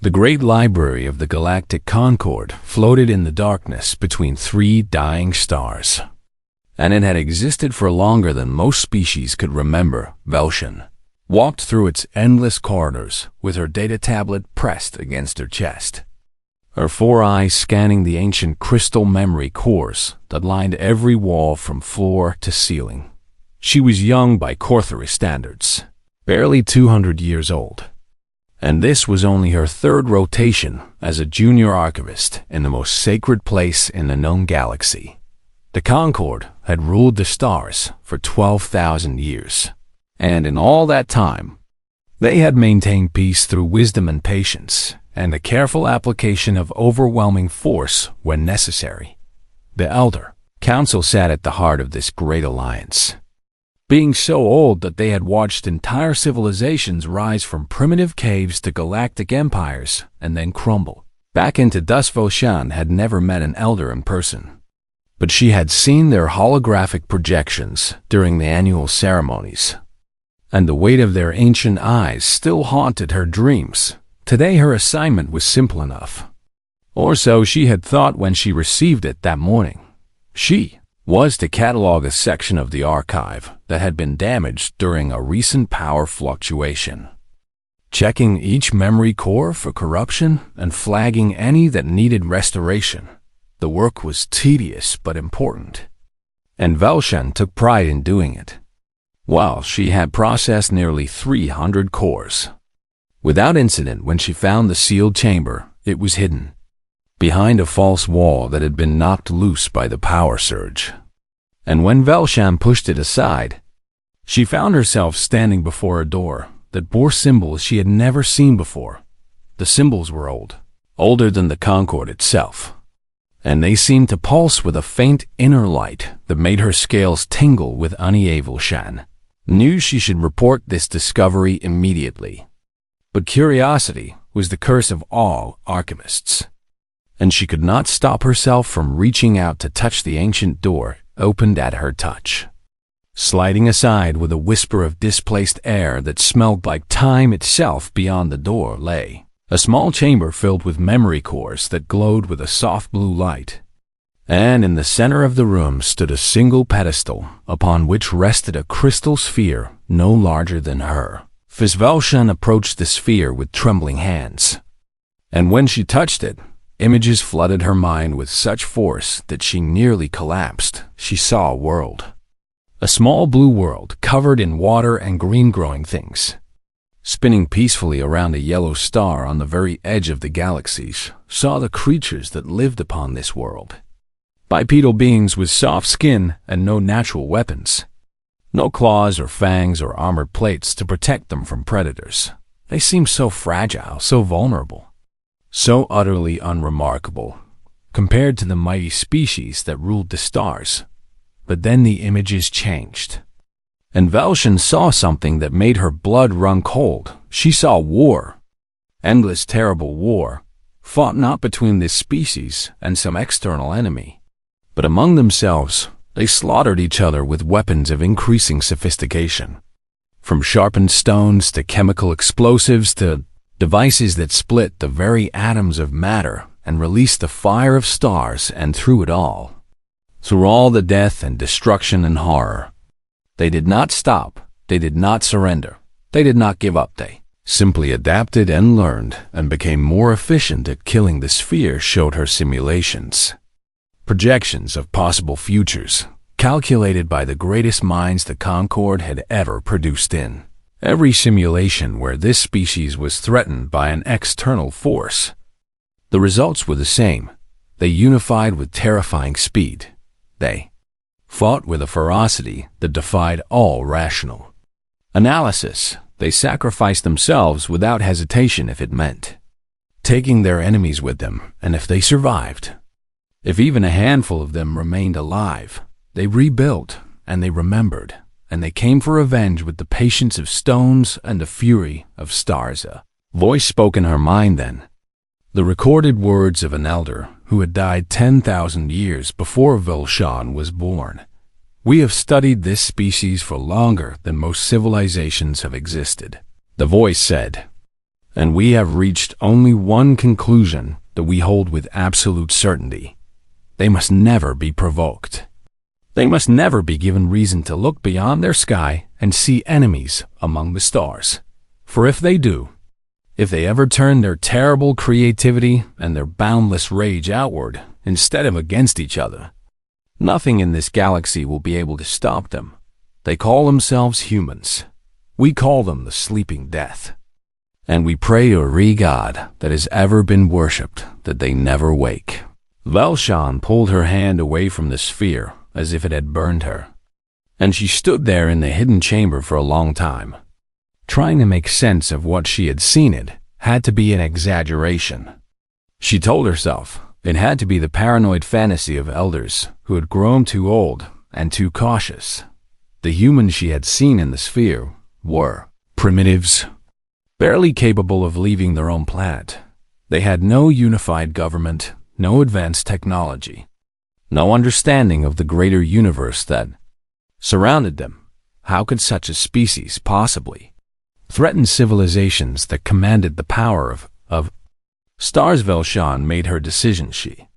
The great library of the Galactic Concord floated in the darkness between three dying stars, and it had existed for longer than most species could remember. Velshan walked through its endless corridors with her data tablet pressed against her chest, her four eyes scanning the ancient crystal memory cores that lined every wall from floor to ceiling. She was young by Corthari standards, barely 200 years old, and this was only her third rotation as a junior archivist in the most sacred place in the known galaxy. The Concord had ruled the stars for 12,000 years, and in all that time, they had maintained peace through wisdom and patience, and the careful application of overwhelming force when necessary. The Elder Council sat at the heart of this great alliance, being so old that they had watched entire civilizations rise from primitive caves to galactic empires and then crumble back into dust. Velshan had never met an elder in person, but she had seen their holographic projections during the annual ceremonies, and the weight of their ancient eyes still haunted her dreams. Today her assignment was simple enough, or so she had thought when she received it that morning. She was to catalog a section of the archive that had been damaged during a recent power fluctuation, checking each memory core for corruption and flagging any that needed restoration. The work was tedious but important, and Velshan took pride in doing it. While she had processed nearly 300 cores without incident, when she found the sealed chamber, it was hidden behind a false wall that had been knocked loose by the power surge. And when Velshan pushed it aside, she found herself standing before a door that bore symbols she had never seen before. The symbols were old, older than the Concord itself, and they seemed to pulse with a faint inner light that made her scales tingle with unease. Velshan knew she should report this discovery immediately, but curiosity was the curse of all alchemists, and she could not stop herself from reaching out to touch the ancient door opened at her touch. Sliding aside with a whisper of displaced air that smelled like time itself, beyond the door lay a small chamber filled with memory cores that glowed with a soft blue light, and in the center of the room stood a single pedestal upon which rested a crystal sphere no larger than her. Velshan approached the sphere with trembling hands, and when she touched it, images flooded her mind with such force that she nearly collapsed. She saw a world, a small blue world covered in water and green-growing things, spinning peacefully around a yellow star on the very edge of the galaxies. Saw the creatures that lived upon this world, bipedal beings with soft skin and no natural weapons, no claws or fangs or armored plates to protect them from predators. They seemed so fragile, so vulnerable, so utterly unremarkable compared to the mighty species that ruled the stars. But then the images changed, and Velshan saw something that made her blood run cold. She saw war, endless terrible war, fought not between this species and some external enemy, but among themselves. They slaughtered each other with weapons of increasing sophistication, from sharpened stones to chemical explosives to devices that split the very atoms of matter and released the fire of stars. And through it all, through all the death and destruction and horror, they did not stop, they did not surrender, they did not give up. They simply adapted and learned and became more efficient at killing. The sphere showed her simulations, projections of possible futures, calculated by the greatest minds the Concord had ever produced. In every simulation where this species was threatened by an external force, the results were the same. They unified with terrifying speed. They fought with a ferocity that defied all rational analysis. They sacrificed themselves without hesitation if it meant taking their enemies with them, and if they survived, if even a handful of them remained alive, they rebuilt, and they remembered, and they came for revenge with the patience of stones and the fury of stars. A voice spoke in her mind then, the recorded words of an elder who had died 10,000 years before Velshan was born. We have studied this species for longer than most civilizations have existed, the voice said, And we have reached only one conclusion that we hold with absolute certainty. They must never be provoked. They must never be given reason to look beyond their sky and see enemies among the stars. For if they do, if they ever turn their terrible creativity and their boundless rage outward instead of against each other, nothing in this galaxy will be able to stop them. They call themselves humans. We call them the sleeping death. And we pray to every god that has ever been worshipped that they never wake. Velshan pulled her hand away from the sphere as if it had burned her, and she stood there in the hidden chamber for a long time. Trying to make sense of what she had seen, it had to be an exaggeration. She told herself it had to be the paranoid fantasy of elders who had grown too old and too cautious. The humans she had seen in the sphere were primitives, barely capable of leaving their own planet. They had no unified government, no advanced technology, no understanding of the greater universe that surrounded them. How could such a species possibly threaten civilizations that commanded the power of stars? Velshan made her decision. She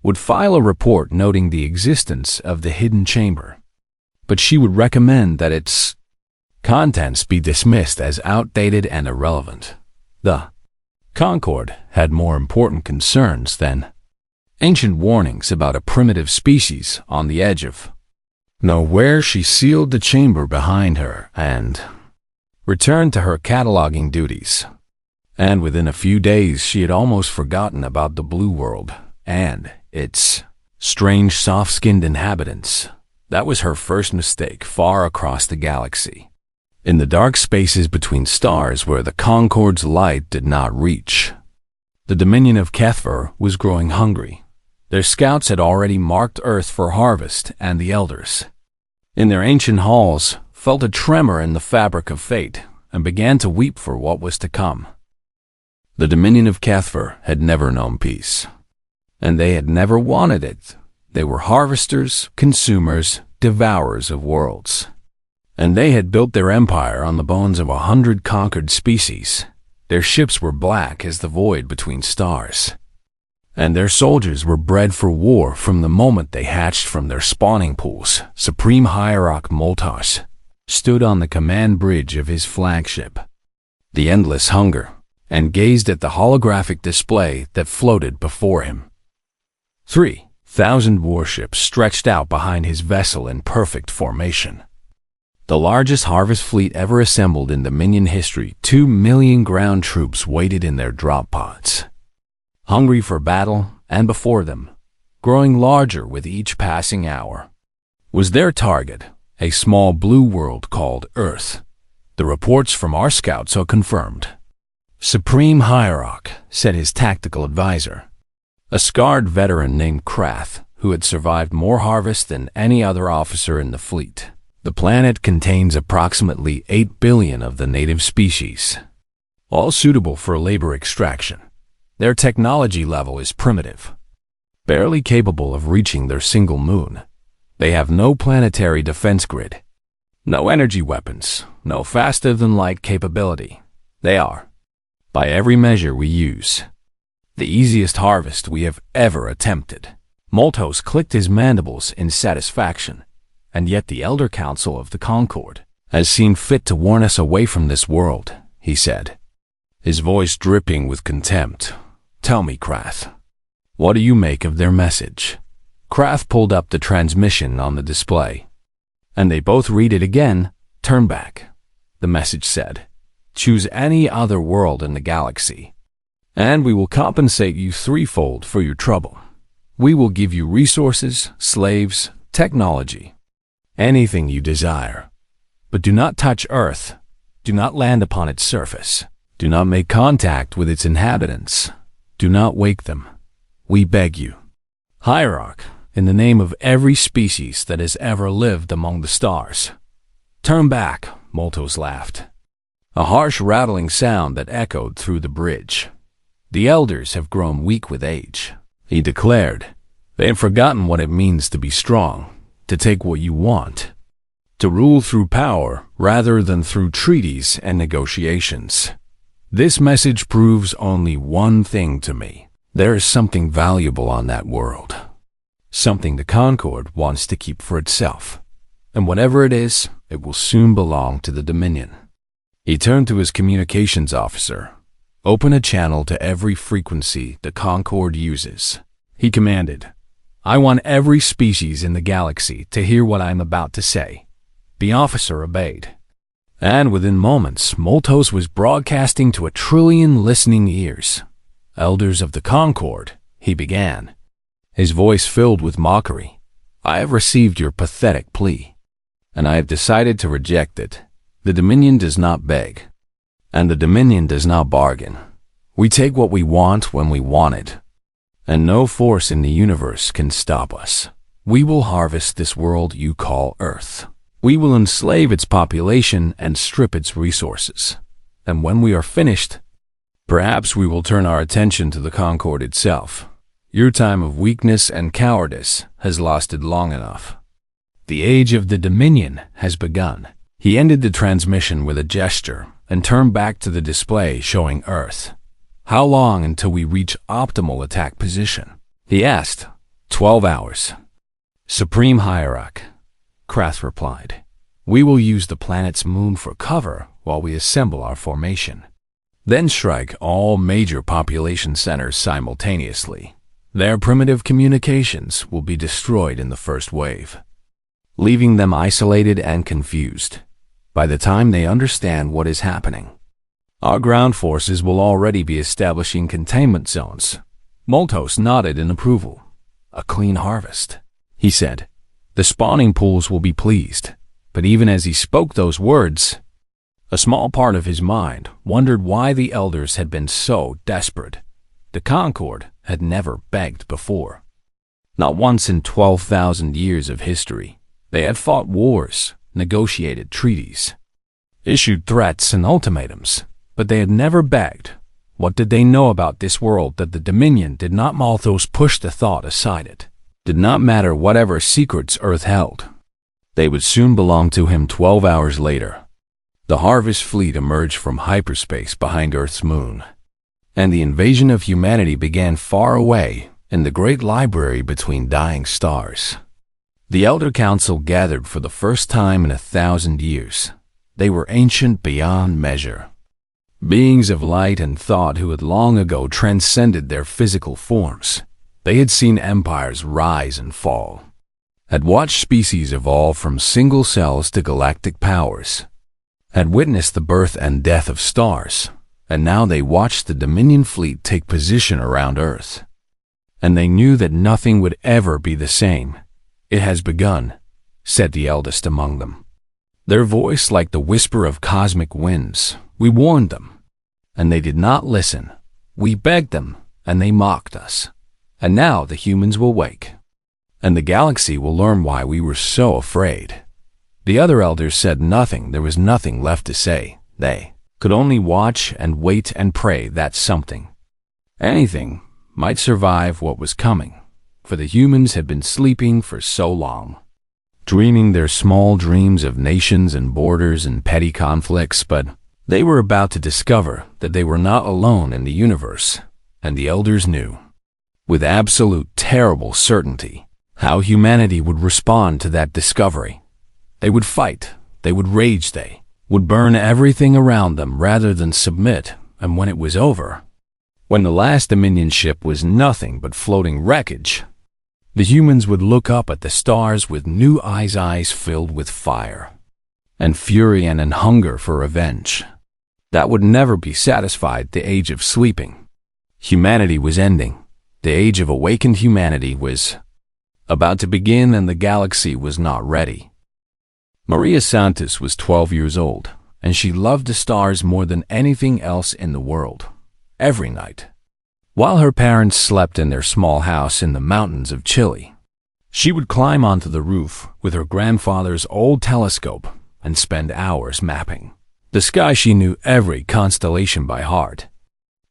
would file a report noting the existence of the hidden chamber, but she would recommend that its contents be dismissed as outdated and irrelevant. The Concord had more important concerns than ancient warnings about a primitive species on the edge of nowhere. She sealed the chamber behind her and returned to her cataloging duties. And within a few days she had almost forgotten about the blue world and its strange soft-skinned inhabitants. That was her first mistake far across the galaxy. In the dark spaces between stars where the Concord's light did not reach, the Dominion of Kethver was growing hungry. Their scouts had already marked Earth for harvest, and the elders, in their ancient halls, felt a tremor in the fabric of fate and began to weep for what was to come. The Dominion of Kethver had never known peace, and they had never wanted it. They were harvesters, consumers, devourers of worlds, and they had built their empire on the bones of 100 conquered species. Their ships were black as the void between stars, and their soldiers were bred for war from the moment they hatched from their spawning pools. Supreme Hierarch Moltas stood on the command bridge of his flagship, the Endless Hunger, and gazed at the holographic display that floated before him. 3,000 warships stretched out behind his vessel in perfect formation. The largest harvest fleet ever assembled in Dominion history. 2 million ground troops waited in their drop pods, hungry for battle, and before them, growing larger with each passing hour, was their target, a small blue world called Earth. The reports from our scouts are confirmed. Supreme Hierarch, said his tactical advisor, a scarred veteran named Krath, who had survived more harvests than any other officer in the fleet. The planet contains approximately 8 billion of the native species, all suitable for labor extraction. Their technology level is primitive, barely capable of reaching their single moon. They have no planetary defense grid, no energy weapons, no faster-than-light capability. They are, by every measure we use, the easiest harvest we have ever attempted. Moltos clicked his mandibles in satisfaction. And yet the Elder Council of the Concord has seen fit to warn us away from this world, he said, his voice dripping with contempt. Tell me, Krath, what do you make of their message? Krath pulled up the transmission on the display, and they both read it again. Turn back, the message said. Choose any other world in the galaxy, and we will compensate you threefold for your trouble. We will give you resources, slaves, technology, anything you desire. But do not touch Earth. Do not land upon its surface. Do not make contact with its inhabitants. Do not wake them. We beg you. Hierarch, in the name of every species that has ever lived among the stars. Turn back, Moltos laughed, a harsh rattling sound that echoed through the bridge. The elders have grown weak with age, he declared. They have forgotten what it means to be strong, to take what you want, to rule through power rather than through treaties and negotiations. This message proves only one thing to me. There is something valuable on that world. Something the Concord wants to keep for itself. And whatever it is, it will soon belong to the Dominion. He turned to his communications officer. Open a channel to every frequency the Concord uses. He commanded, I want every species in the galaxy to hear what I am about to say. The officer obeyed. And within moments, Moltos was broadcasting to 1 trillion listening ears. Elders of the Concord, he began, his voice filled with mockery. I have received your pathetic plea, and I have decided to reject it. The Dominion does not beg, and the Dominion does not bargain. We take what we want when we want it, and no force in the universe can stop us. We will harvest this world you call Earth. We will enslave its population and strip its resources. And when we are finished, perhaps we will turn our attention to the Concord itself. Your time of weakness and cowardice has lasted long enough. The age of the Dominion has begun. He ended the transmission with a gesture and turned back to the display showing Earth. How long until we reach optimal attack position? He asked. 12 hours. Supreme Hierarch, Krath replied. We will use the planet's moon for cover while we assemble our formation. Then strike all major population centers simultaneously. Their primitive communications will be destroyed in the first wave, leaving them isolated and confused. By the time they understand what is happening, our ground forces will already be establishing containment zones. Moltos nodded in approval. A clean harvest, he said. The spawning pools will be pleased. But even as he spoke those words, a small part of his mind wondered why the elders had been so desperate. The Concord had never begged before. Not once in 12,000 years of history. They had fought wars, negotiated treaties, issued threats and ultimatums, but they had never begged. What did they know about this world that the Dominion did not? Moltos pushed the thought aside. It did not matter whatever secrets Earth held. They would soon belong to him. 12 hours later, the Harvest Fleet emerged from hyperspace behind Earth's moon, and the invasion of humanity began far away in the great library between dying stars. The Elder Council gathered for the first time in 1,000 years. They were ancient beyond measure, beings of light and thought who had long ago transcended their physical forms. They had seen empires rise and fall, had watched species evolve from single cells to galactic powers, had witnessed the birth and death of stars, and now they watched the Dominion fleet take position around Earth. And they knew that nothing would ever be the same. It has begun, said the eldest among them, their voice like the whisper of cosmic winds. We warned them, and they did not listen. We begged them, and they mocked us. And now the humans will wake, and the galaxy will learn why we were so afraid. The other elders said nothing. There was nothing left to say. They could only watch and wait and pray that something, anything, might survive what was coming. For the humans had been sleeping for so long, dreaming their small dreams of nations and borders and petty conflicts, but they were about to discover that they were not alone in the universe, and the elders knew, with absolute terrible certainty, how humanity would respond to that discovery. They would fight, they would rage, they would burn everything around them rather than submit, and when it was over, when the last Dominion ship was nothing but floating wreckage, the humans would look up at the stars with new eyes filled with fire, and fury and an hunger for revenge that would never be satisfied. The age of sleeping humanity was ending. The age of awakened humanity was about to begin, and the galaxy was not ready. Maria Santos was 12 years old, and she loved the stars more than anything else in the world. Every night, while her parents slept in their small house in the mountains of Chile, she would climb onto the roof with her grandfather's old telescope and spend hours mapping the sky. She knew every constellation by heart,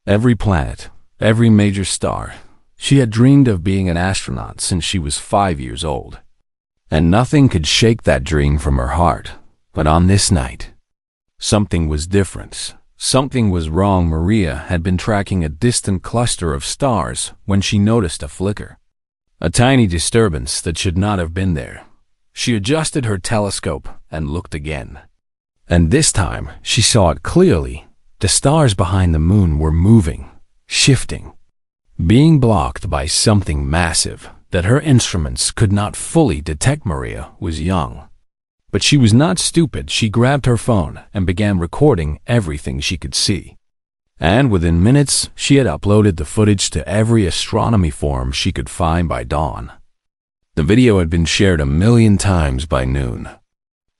every planet, every major star. She had dreamed of being an astronaut since she was 5 years old, and nothing could shake that dream from her heart. But on this night, something was different. Something was wrong. Maria had been tracking a distant cluster of stars when she noticed a flicker. A tiny disturbance that should not have been there. She adjusted her telescope and looked again. And this time, she saw it clearly. The stars behind the moon were moving, shifting, being blocked by something massive that her instruments could not fully detect. Maria was young, but she was not stupid. She grabbed her phone and began recording everything she could see. And within minutes, she had uploaded the footage to every astronomy forum she could find by dawn. The video had been shared 1,000,000 times by noon.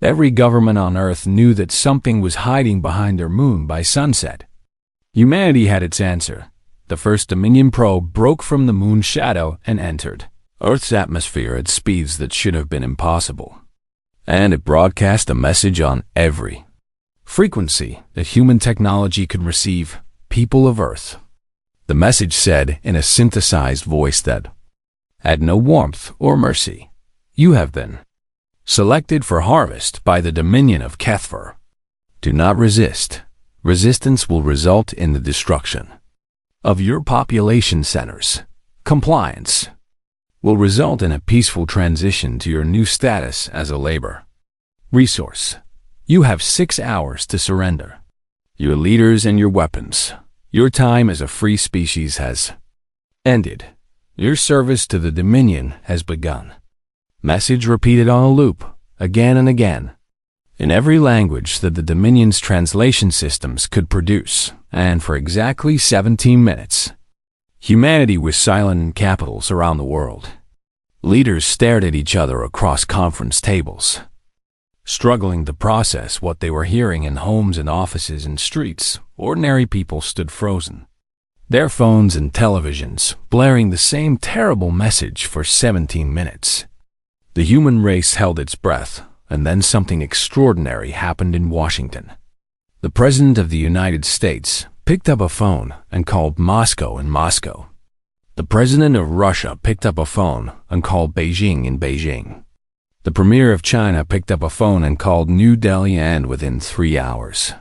Every government on Earth knew that something was hiding behind their moon by sunset. Humanity had its answer. The first Dominion probe broke from the moon's shadow and entered Earth's atmosphere at speeds that should have been impossible. And it broadcast a message on every frequency that human technology could receive. People of Earth. The message said in a synthesized voice that had no warmth or mercy. You have been selected for harvest by the Dominion of Kethver. Do not resist. Resistance will result in the destruction of your population centers. Compliance will result in a peaceful transition to your new status as a labor resource. You have 6 hours to surrender your leaders and your weapons. Your time as a free species has ended. Your service to the Dominion has begun. Message repeated on a loop, again and again, in every language that the Dominion's translation systems could produce, and for exactly 17 minutes. Humanity was silent in capitals around the world. Leaders stared at each other across conference tables, struggling to process what they were hearing in homes and offices and streets. Ordinary people stood frozen, their phones and televisions blaring the same terrible message for 17 minutes. The human race held its breath, and then something extraordinary happened in Washington. The President of the United States picked up a phone and called Moscow in Moscow. The President of Russia picked up a phone and called Beijing in Beijing. The Premier of China picked up a phone and called New Delhi, and within 3 hours,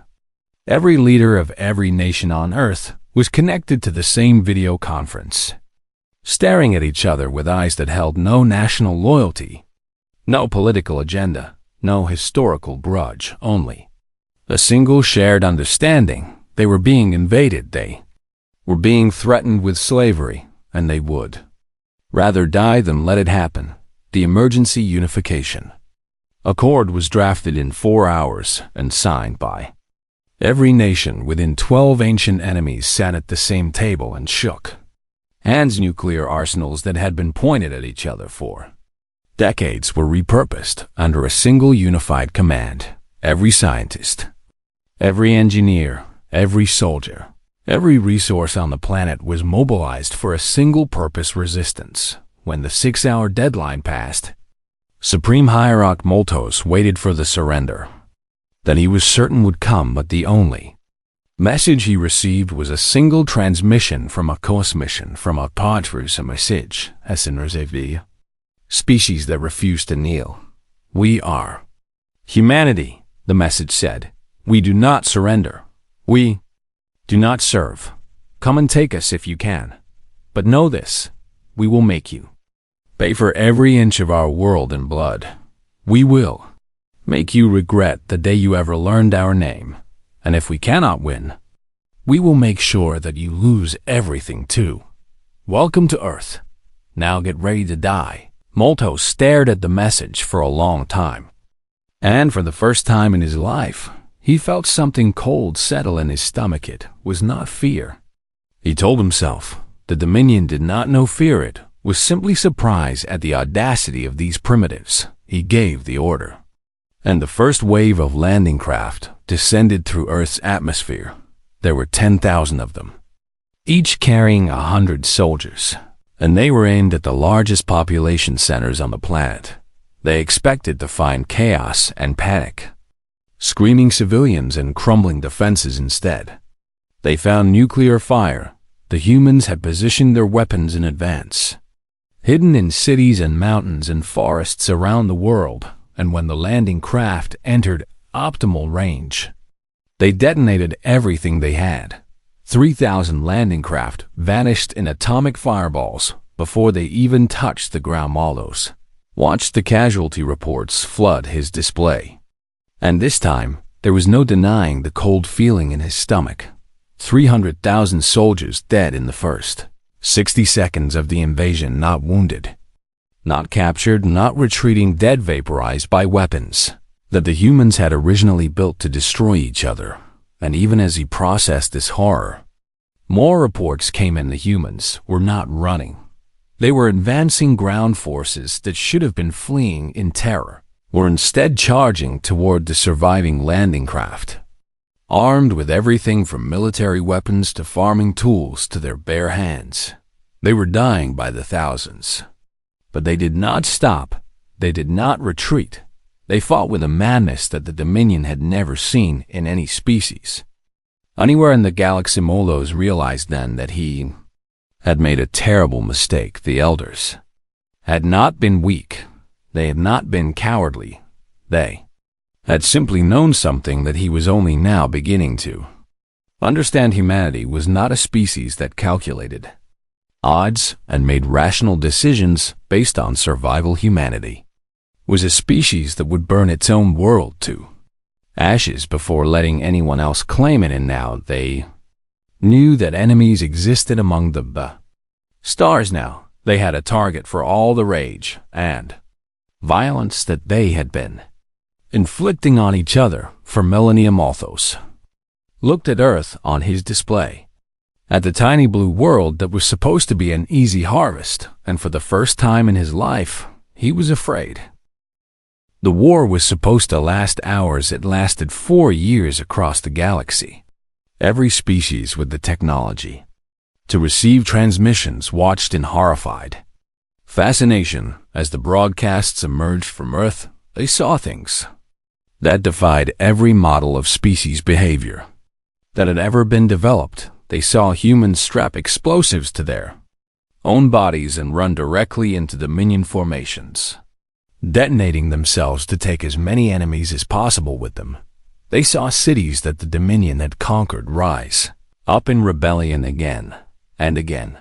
every leader of every nation on Earth was connected to the same video conference, staring at each other with eyes that held no national loyalty, no political agenda, no historical grudge, only a single shared understanding. They were being invaded, they were being threatened with slavery, and they would rather die than let it happen. The Emergency Unification Accord was drafted in 4 hours and signed by every nation. Within 12 ancient enemies sat at the same table and shook hands. Nuclear arsenals that had been pointed at each other for decades were repurposed under a single unified command. Every scientist, every engineer, every soldier, every resource on the planet was mobilized for a single-purpose resistance. When the 6-hour deadline passed, Supreme Hierarch Moltos waited for the surrender that he was certain would come, but the only message he received was a single transmission from a cosmission from a Padrus, a message, as in Reserve, species that refused to kneel. We are humanity, the message said. We do not surrender. We do not serve. Come and take us if you can. But know this, we will make you pay for every inch of our world in blood. We will make you regret the day you ever learned our name. And if we cannot win, we will make sure that you lose everything too. Welcome to Earth. Now get ready to die. Moltos stared at the message for a long time. And for the first time in his life, he felt something cold settle in his stomach. It was not fear. He told himself the Dominion did not know fear. It was simply surprise at the audacity of these primitives. He gave the order, and the first wave of landing craft descended through Earth's atmosphere. There were 10,000 of them, each carrying 100 soldiers, and they were aimed at the largest population centers on the planet. They expected to find chaos and panic, screaming civilians and crumbling defenses instead. They found nuclear fire. The humans had positioned their weapons in advance, hidden in cities and mountains and forests around the world, and when the landing craft entered optimal range, They detonated everything they had. 3,000 landing craft vanished in atomic fireballs before they even touched the ground. Maldos watched the casualty reports flood his display. And this time, there was no denying the cold feeling in his stomach. 300,000 soldiers dead in the first 60 seconds of the invasion, not wounded, not captured, not retreating, dead, vaporized by weapons that the humans had originally built to destroy each other. And even as he processed this horror, more reports came in. The humans were not running. They were advancing. Ground forces that should have been fleeing in terror were instead charging toward the surviving landing craft, armed with everything from military weapons to farming tools to their bare hands. They were dying by the thousands. But they did not stop. They did not retreat. They fought with a madness that the Dominion had never seen in any species. Anywhere in the galaxy. Molos realized then that he had made a terrible mistake. The elders had not been weak. They had not been cowardly. They had simply known something that he was only now beginning to understand. Humanity was not a species that calculated odds and made rational decisions based on survival. Humanity was a species that would burn its own world to ashes before letting anyone else claim it. And now they knew that enemies existed among the stars. Now they had a target for all the rage and violence that they had been inflicting on each other for millennia. Malthus looked at Earth on his display, at the tiny blue world that was supposed to be an easy harvest, and for the first time in his life, he was afraid. The war was supposed to last hours. It lasted 4 years across the galaxy. Every species with the technology to receive transmissions watched in horrified fascination as the broadcasts emerged from Earth. They saw things that defied every model of species behavior that had ever been developed. They saw humans strap explosives to their own bodies and run directly into Dominion formations, detonating themselves to take as many enemies as possible with them. They saw cities that the Dominion had conquered rise up in rebellion again and again.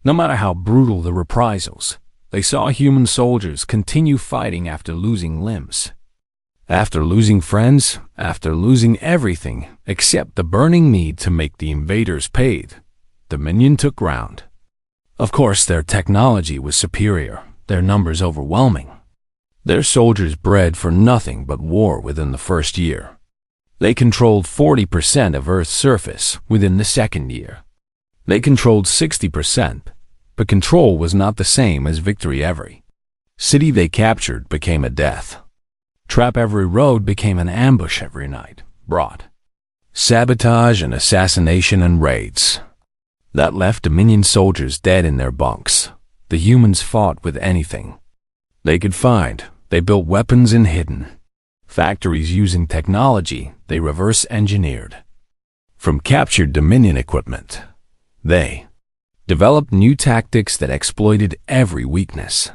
No matter how brutal the reprisals, they saw human soldiers continue fighting after losing limbs, after losing friends, after losing everything except the burning need to make the invaders paid. Dominion took ground. Of course, their technology was superior, their numbers overwhelming. Their soldiers bred for nothing but war within the first year. They controlled 40% of Earth's surface within the second year. They controlled 60%, but control was not the same as victory. Every city they captured became a death trap. Every road became an ambush. Every night brought sabotage and assassination and raids that left Dominion soldiers dead in their bunks. The humans fought with anything they could find. They built weapons in hidden factories using technology they reverse-engineered from captured Dominion equipment. They developed new tactics that exploited every weakness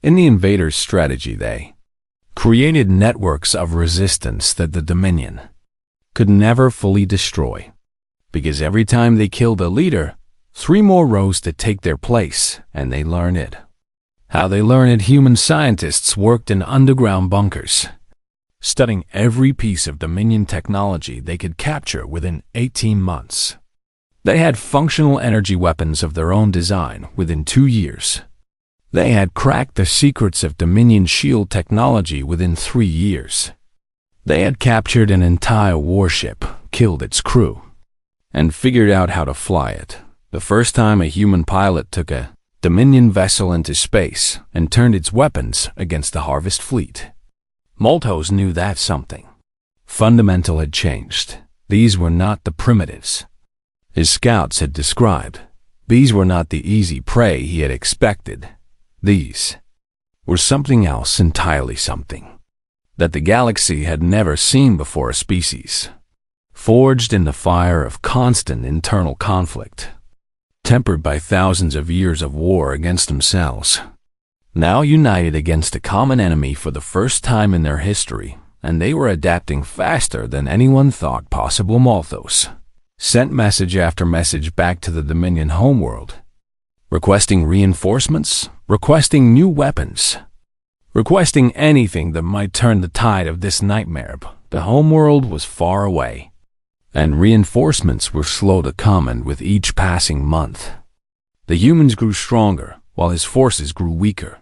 in the invaders' strategy. They created networks of resistance that the Dominion could never fully destroy, because every time they killed a leader, 3 more rose to take their place, and they learned it. How they learned it. Human scientists worked in underground bunkers, studying every piece of Dominion technology they could capture within 18 months. They had functional energy weapons of their own design within 2 years. They had cracked the secrets of Dominion shield technology within 3 years. They had captured an entire warship, killed its crew, and figured out how to fly it. The first time a human pilot took a Dominion vessel into space and turned its weapons against the Harvest fleet. Malthus knew that something fundamental had changed. These were not the primitives his scouts had described. These were not the easy prey he had expected. These were something else entirely, something that the galaxy had never seen before. A species forged in the fire of constant internal conflict, tempered by thousands of years of war against themselves, now united against a common enemy for the first time in their history. and they were adapting faster than anyone thought possible. Malthus sent message after message back to the Dominion homeworld, requesting reinforcements, requesting new weapons, requesting anything that might turn the tide of this nightmare. But the homeworld was far away, and reinforcements were slow to come, and with each passing month, the humans grew stronger while his forces grew weaker.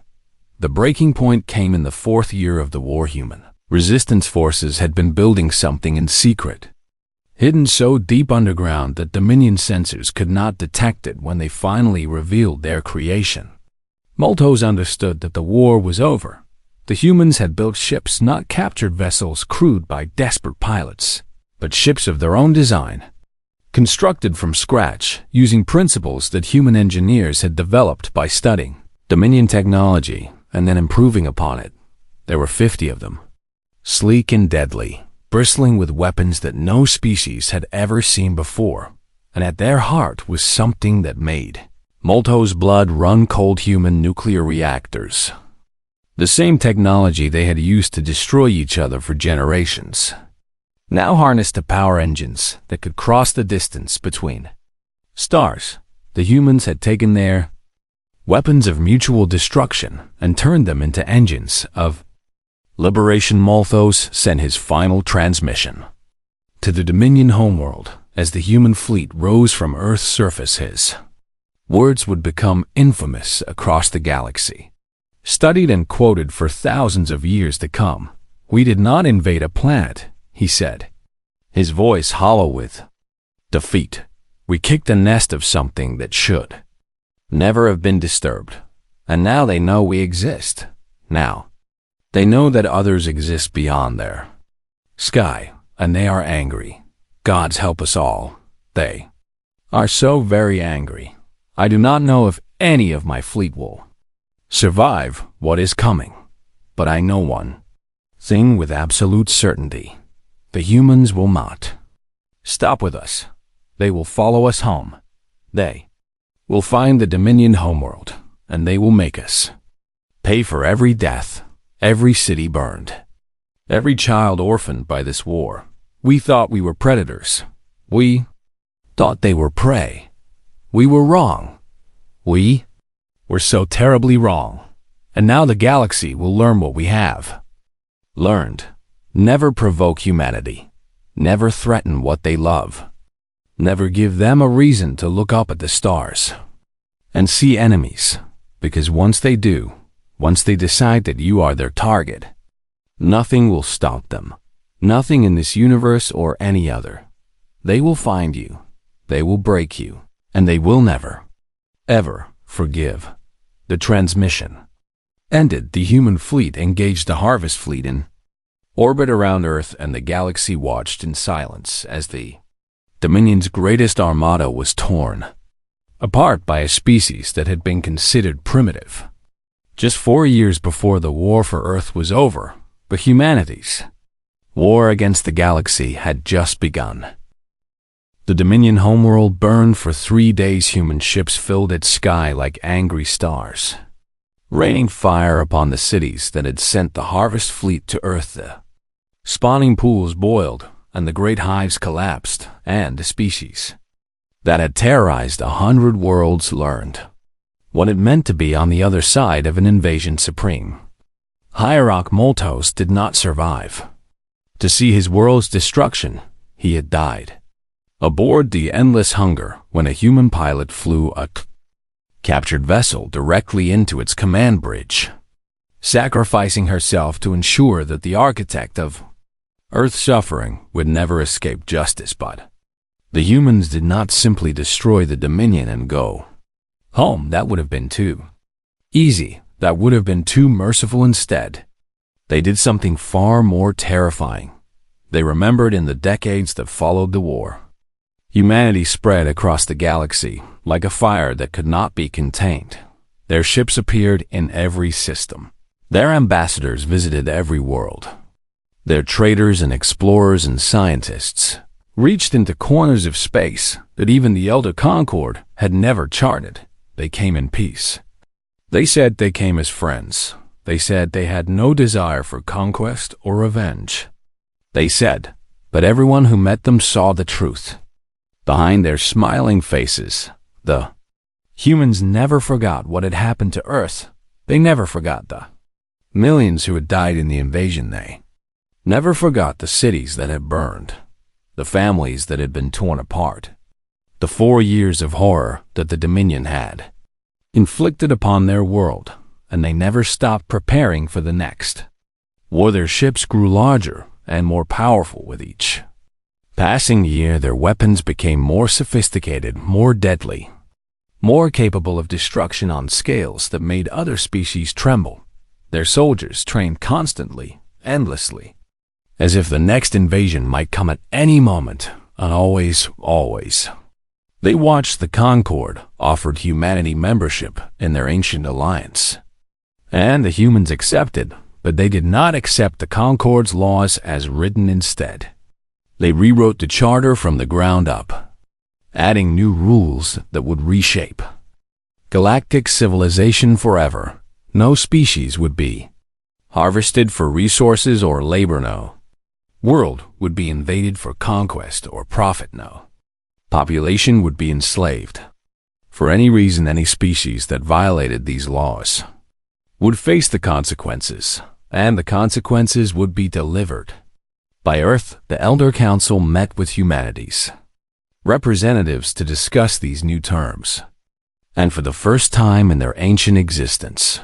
The breaking point came in the 4th year of the war. Human resistance forces had been building something in secret, hidden so deep underground that Dominion sensors could not detect it. When they finally revealed their creation, Malthus understood that the war was over. The humans had built ships, not captured vessels crewed by desperate pilots, but ships of their own design, constructed from scratch using principles that human engineers had developed by studying Dominion technology and then improving upon it. There were 50 of them, sleek and deadly, bristling with weapons that no species had ever seen before, and at their heart was something that made Malthus' blood run cold: human nuclear reactors. The same technology they had used to destroy each other for generations, now harnessed to power engines that could cross the distance between stars. The humans had taken their weapons of mutual destruction and turned them into engines of liberation. Malthus sent his final transmission to the Dominion homeworld. As the human fleet rose from Earth's surface, his words would become infamous across the galaxy, studied and quoted for thousands of years to come. "We did not invade a planet," he said, his voice hollow with defeat. "We kicked a nest of something that should never have been disturbed. And now they know we exist. Now they know that others exist beyond their sky, and they are angry. Gods help us all. They are so very angry. I do not know if any of my fleet will survive what is coming, but I know one thing with absolute certainty: the humans will not stop with us. They will follow us home. They will find the Dominion homeworld, and they will make us pay for every death, every city burned, every child orphaned by this war. We thought we were predators. We thought they were prey. We were wrong. We were so terribly wrong. And now the galaxy will learn what we have learned. Never provoke humanity. Never threaten what they love. Never give them a reason to look up at the stars and see enemies, because once they do, once they decide that you are their target, nothing will stop them. Nothing in this universe or any other. They will find you, they will break you, and they will never, ever forgive." The transmission ended. The human fleet engaged the harvest fleet in orbit around Earth, and the galaxy watched in silence as the Dominion's greatest armada was torn apart by a species that had been considered primitive just 4 years before the war for Earth was over. But humanity's war against the galaxy had just begun. The Dominion homeworld burned for 3 days. Human ships filled its sky like angry stars, raining fire upon the cities that had sent the harvest fleet to Earth. The spawning pools boiled, and the great hives collapsed, and the species that had terrorized 100 worlds learned what it meant to be on the other side of an invasion supreme. Hierarch Malthus did not survive to see his world's destruction. He had died aboard the Endless Hunger when a human pilot flew a captured vessel directly into its command bridge, sacrificing herself to ensure that the architect of Earth's suffering would never escape justice. But the humans did not simply destroy the Dominion and go home. That would have been too easy. That would have been too merciful. Instead, they did something far more terrifying. They remembered in the decades that followed the war. Humanity spread across the galaxy like a fire that could not be contained. Their ships appeared in every system. Their ambassadors visited every world. Their traders and explorers and scientists reached into corners of space that even the Elder Concord had never charted. They came in peace. They said they came as friends. They said they had no desire for conquest or revenge. they said, but everyone who met them saw the truth. Behind their smiling faces, the humans never forgot what had happened to Earth. They never forgot the millions who had died in the invasion. They never forgot the cities that had burned, the families that had been torn apart, the 4 years of horror that the Dominion had inflicted upon their world, and they never stopped preparing for the next war. Their ships grew larger and more powerful with each passing year. Their weapons became more sophisticated, more deadly, more capable of destruction on scales that made other species tremble. Their soldiers trained constantly, endlessly, as if the next invasion might come at any moment, and always. They watched the Concord offered humanity membership in their ancient alliance, and the humans accepted, but they did not accept the Concord's laws as written. Instead, they rewrote the charter from the ground up, adding new rules that would reshape galactic civilization forever. No species would be harvested for resources or labor. No world would be invaded for conquest or profit. No population would be enslaved for any reason. Any species that violated these laws would face the consequences, and the consequences would be delivered by Earth. The Elder Council met with humanity's representatives to discuss these new terms, and for the first time in their ancient existence,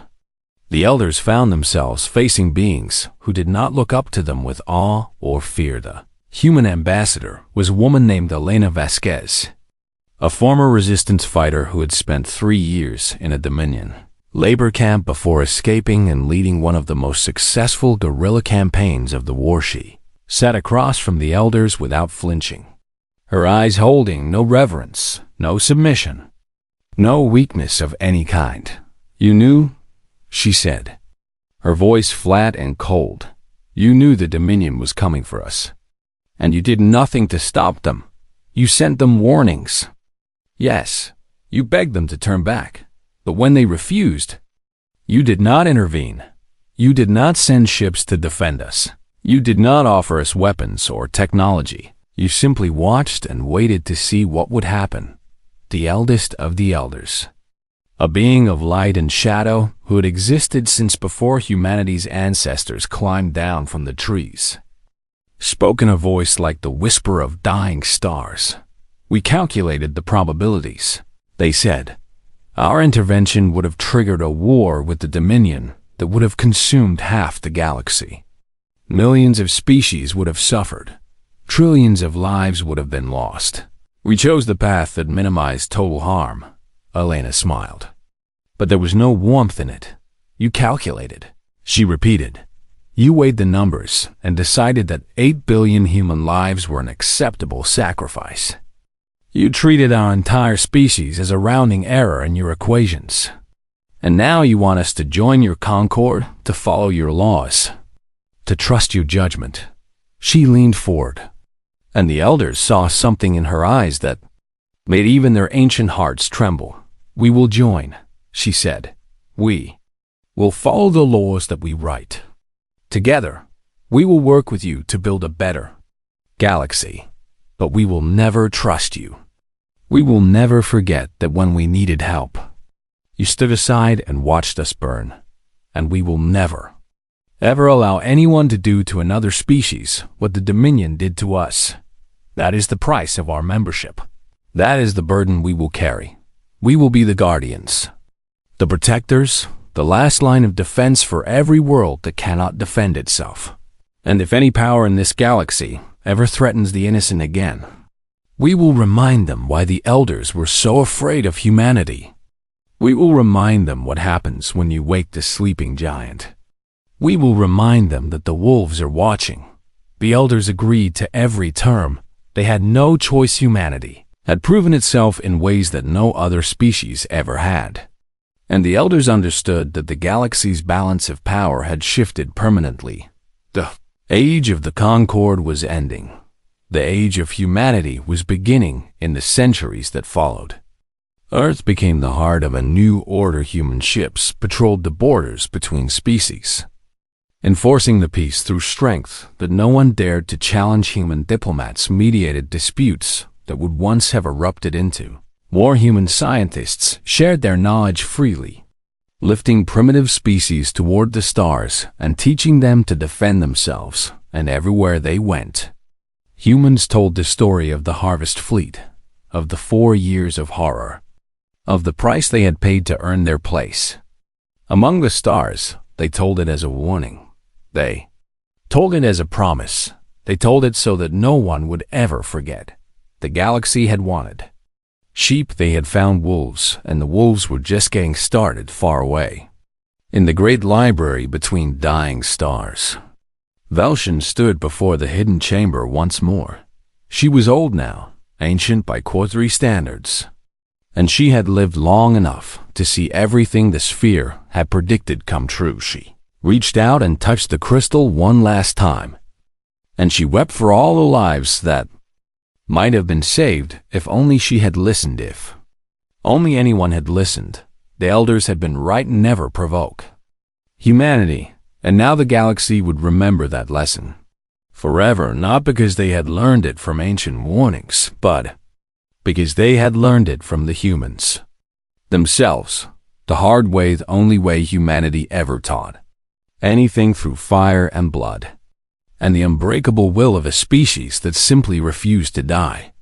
the elders found themselves facing beings who did not look up to them with awe or fear. The human ambassador was a woman named Elena Vasquez, a former resistance fighter who had spent 3 years in a Dominion labor camp before escaping and leading one of the most successful guerrilla campaigns of the war. She sat across from the elders without flinching, her eyes holding no reverence, no submission, no weakness of any kind. "You knew," she said, her voice flat and cold, "you knew the Dominion was coming for us, and you did nothing to stop them. You sent them warnings. Yes, you begged them to turn back, but when they refused, you did not intervene. You did not send ships to defend us. You did not offer us weapons or technology. You simply watched and waited to see what would happen." The eldest of the elders, a being of light and shadow who had existed since before humanity's ancestors climbed down from the trees, spoke in a voice like the whisper of dying stars. "We calculated the probabilities," they said. "Our intervention would have triggered a war with the Dominion that would have consumed half the galaxy. Millions of species would have suffered. Trillions of lives would have been lost. We chose the path that minimized total harm." Elena smiled, but there was no warmth in it. "You calculated," she repeated. "You weighed the numbers and decided that 8 billion human lives were an acceptable sacrifice. You treated our entire species as a rounding error in your equations. And now you want us to join your Concord, to follow your laws, to trust your judgment." She leaned forward, and the elders saw something in her eyes that made even their ancient hearts tremble. "We will join," she said. "We will follow the laws that we write. Together, we will work with you to build a better galaxy, but we will never trust you. We will never forget that when we needed help, you stood aside and watched us burn, and we will never, ever allow anyone to do to another species what the Dominion did to us. That is the price of our membership. That is the burden we will carry. We will be the guardians, the protectors, the last line of defense for every world that cannot defend itself. And if any power in this galaxy ever threatens the innocent again, we will remind them why the elders were so afraid of humanity. We will remind them what happens when you wake the sleeping giant. We will remind them that the wolves are watching." The elders agreed to every term. They had no choice. Humanity had proven itself in ways that no other species ever had. And the elders understood that the galaxy's balance of power had shifted permanently. The age of the Concord was ending. The age of humanity was beginning in the centuries that followed. Earth became the heart of a new order. Human ships patrolled the borders between species. enforcing the peace through strength that no one dared to challenge. Human diplomats mediated disputes that would once have erupted into war. Human scientists shared their knowledge freely, lifting primitive species toward the stars and teaching them to defend themselves. And everywhere they went, humans told the story of the Harvest Fleet, of the 4 years of horror, of the price they had paid to earn their place among the stars. They told it as a warning. They told it as a promise. They told it so that no one would ever forget. The galaxy had wanted sheep. They had found wolves, and the wolves were just getting started far away. In the great library between dying stars, Velshin stood before the hidden chamber once more. She was old now, ancient by Quartary standards, and she had lived long enough to see everything the sphere had predicted come true. She reached out and touched the crystal one last time, and she wept for all the lives that might have been saved if only she had listened. If only anyone had listened. The elders had been right. Never provoke humanity, and now the galaxy would remember that lesson forever, not because they had learned it from ancient warnings, but because they had learned it from the humans themselves, the hard way, the only way humanity ever taught anything, through fire and blood, and the unbreakable will of a species that simply refused to die.